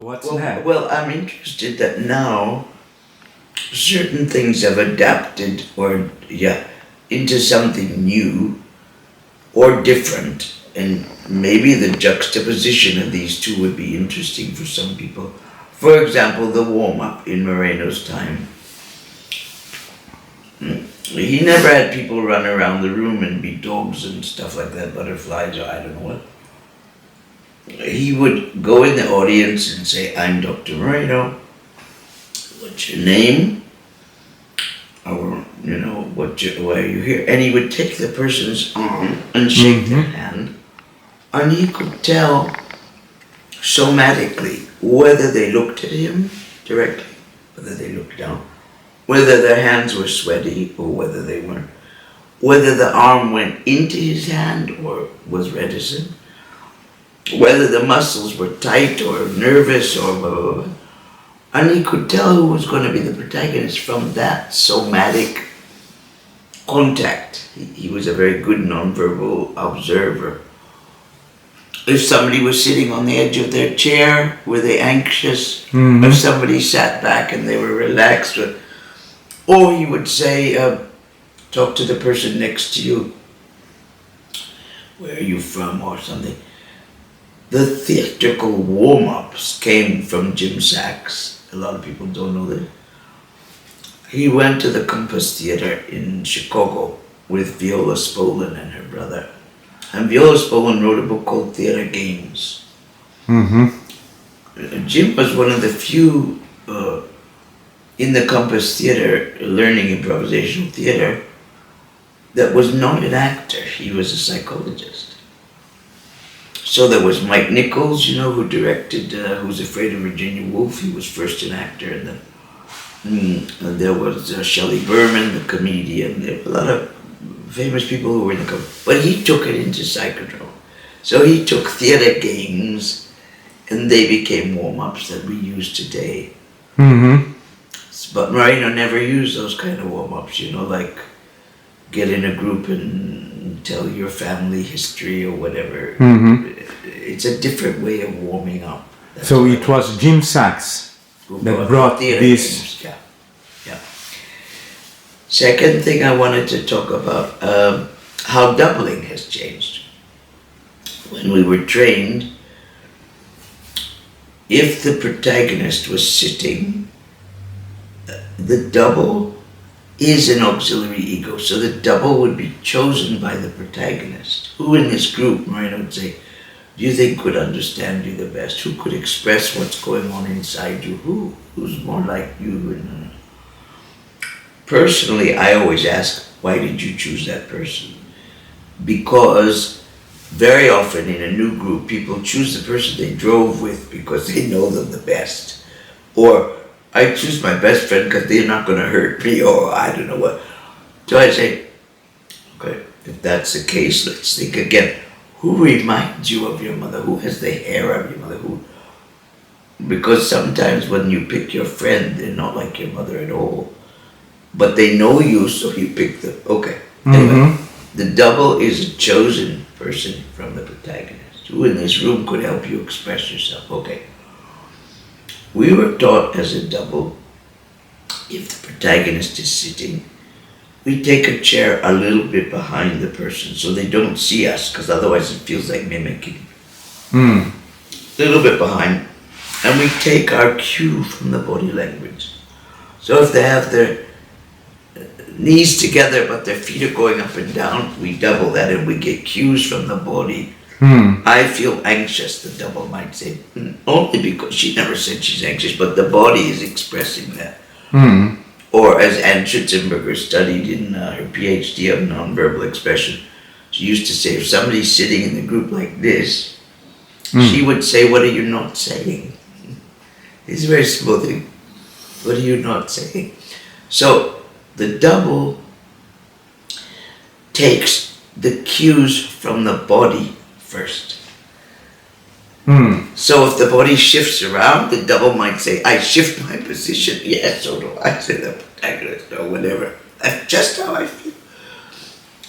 What's next? Well, I'm interested that now certain things have adapted into something new or different, and maybe the juxtaposition of these two would be interesting for some people. For example, the warm-up in Moreno's time. He never had people run around the room and be dogs and stuff like that, butterflies or I don't know what. He would go in the audience and say, "I'm Dr. Moreno. What's your name? Or, why are you here?" And he would take the person's arm and shake their hand, and he could tell somatically whether they looked at him directly, whether they looked down, whether their hands were sweaty or whether they weren't, whether the arm went into his hand or was reticent, whether the muscles were tight or nervous or blah, blah, blah. And he could tell who was going to be the protagonist from that somatic contact. He was a very good nonverbal observer. If somebody was sitting on the edge of their chair, were they anxious? If somebody sat back and they were relaxed, or he would say, talk to the person next to you, "Where are you from?" or something. The theatrical warm-ups came from Jim Sachs. A lot of people don't know that. He went to the Compass Theater in Chicago with Viola Spolin and her brother. And Viola Spolin wrote a book called Theater Games. Jim was one of the few in the Compass Theater, learning improvisational theater, that was not an actor. He was a psychologist. So there was Mike Nichols, who directed Who's Afraid of Virginia Woolf. He was first an actor, and then there was Shelley Berman, the comedian. There were a lot of famous people who were in the company. But he took it into psychodrama. So he took theater games, and they became warm-ups that we use today. But Moreno never used those kind of warm-ups, like get in a group and tell your family history or whatever. It's a different way of warming up. So it was Jim Sachs that brought this. Games. Yeah. Second thing I wanted to talk about, how doubling has changed. When we were trained, if the protagonist was sitting, the double is an auxiliary ego, so the double would be chosen by the protagonist. Who in this group, Moreno would say, do you think could understand you the best? Who could express what's going on inside you? Who's more like you? Personally, I always ask, why did you choose that person? Because very often in a new group, people choose the person they drove with because they know them the best. Or, I choose my best friend because they're not going to hurt me, or I don't know what. So I say, okay, if that's the case, let's think again. Who reminds you of your mother? Who has the hair of your mother? Because sometimes when you pick your friend, they're not like your mother at all. But they know you, so you pick them. Okay. Anyway, the double is a chosen person from the protagonist. Who in this room could help you express yourself? Okay. We were taught as a double, if the protagonist is sitting, we take a chair a little bit behind the person so they don't see us, because otherwise it feels like mimicking. A little bit behind. And we take our cue from the body language. So if they have their knees together but their feet are going up and down, we double that and we get cues from the body. I feel anxious, the double might say, only because she never said she's anxious, but the body is expressing that. Or as Anne Schutzenberger studied in her PhD on nonverbal expression, she used to say if somebody's sitting in the group like this, she would say, what are you not saying? It's very small thing. What are you not saying? So the double takes the cues from the body first. So if the body shifts around, the double might say, I shift my position. Yes, so do I, say the protagonist, or whatever. That's just how I feel.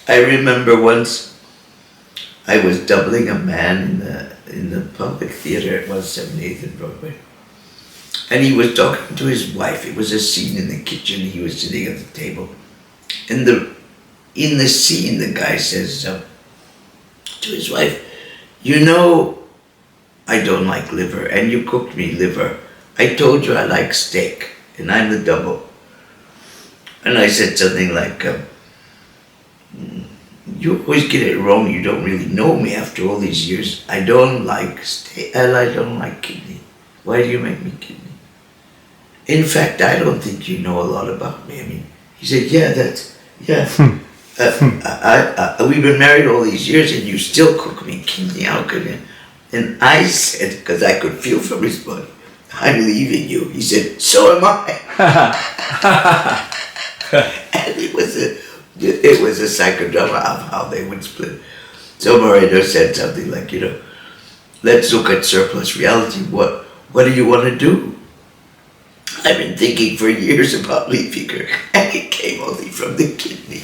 I remember once I was doubling a man in the public theater. It was 78th and Broadway. And he was talking to his wife. It was a scene in the kitchen. He was sitting at the table. And in the scene, the guy says to his wife, "You know, I don't like liver, and you cooked me liver. I told you I like steak, and I'm the double." And I said something like, "You always get it wrong. You don't really know me after all these years. I don't like steak, and I don't like kidney. Why do you make me kidney? In fact, I don't think you know a lot about me." I mean, he said, "We've been married all these years and you still cook me kidney. How could you?" And I said, because I could feel from his body, "I'm leaving you." He said, "So am I." And it was a psychodrama of how they would split. So Moreno said something like, "Let's look at surplus reality. What do you want to do? I've been thinking for years about leaving her, and it came only from the kidney,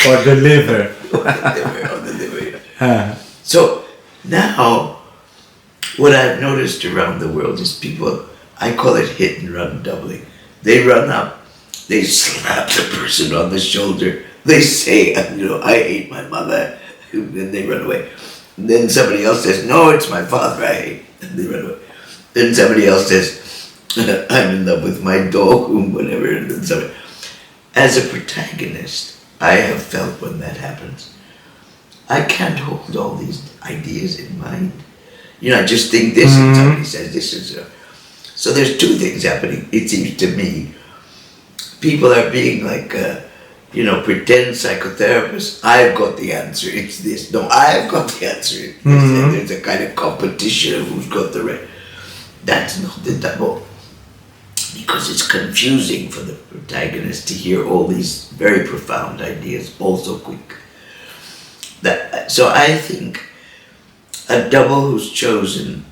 Or the liver. or the liver. So now, what I've noticed around the world is people, I call it hit and run doubling. They run up, they slap the person on the shoulder, they say, "I hate my mother," and then they run away. And then somebody else says, "No, it's my father I hate," and they run away. Then somebody else says, "I'm in love with my dog," whatever. And then somebody. As a protagonist, I have felt when that happens, I can't hold all these ideas in mind. I just think this, and somebody says this is. So there's two things happening. It seems to me, people are being like, pretend psychotherapists. I've got the answer. It's this. No, I've got the answer. It's this. And there's a kind of competition of who's got the right. That's not the double, because it's confusing for the protagonist to hear all these very profound ideas all so quick. So I think a double who's chosen,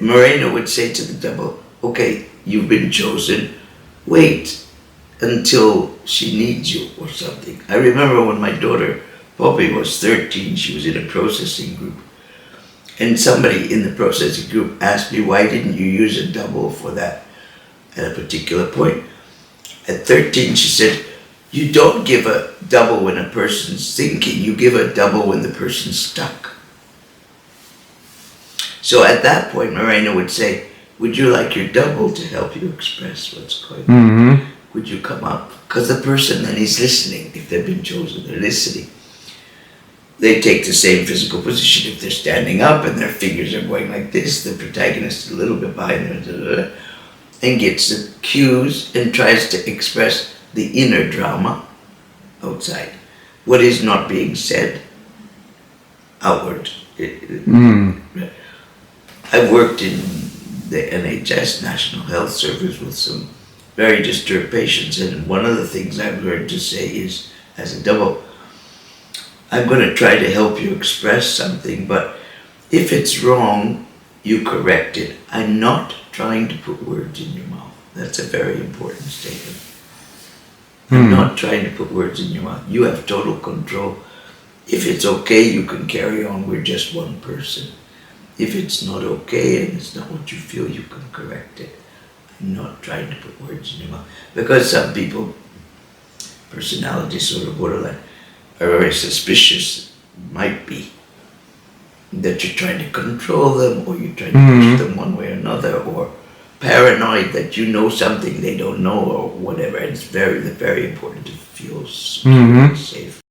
Moreno would say to the double, "Okay, you've been chosen, wait until she needs you," or something. I remember when my daughter Poppy was 13, she was in a processing group. And somebody in the processing group asked me, "Why didn't you use a double for that at a particular point?" At 13, she said, "You don't give a double when a person's thinking, you give a double when the person's stuck." So at that point, Moreno would say, "Would you like your double to help you express what's going on? Would you come up?" Because the person then is listening. If they've been chosen, they're listening. They take the same physical position. If they're standing up and their fingers are going like this, the protagonist is a little bit behind them and gets the cues and tries to express the inner drama outside. What is not being said outward. I've worked in the NHS, National Health Service, with some very disturbed patients, and one of the things I've learned to say is, as a double, "I'm going to try to help you express something, but if it's wrong, you correct it. I'm not trying to put words in your mouth." That's a very important statement. I'm not trying to put words in your mouth. You have total control. If it's okay, you can carry on. We're just one person. If it's not okay and it's not what you feel, you can correct it. I'm not trying to put words in your mouth. Because some people, personality sort of borderline, are very suspicious, might be, that you're trying to control them, or you're trying to push them one way or another, or paranoid that you know something they don't know, or whatever. And it's very, very important to feel safe.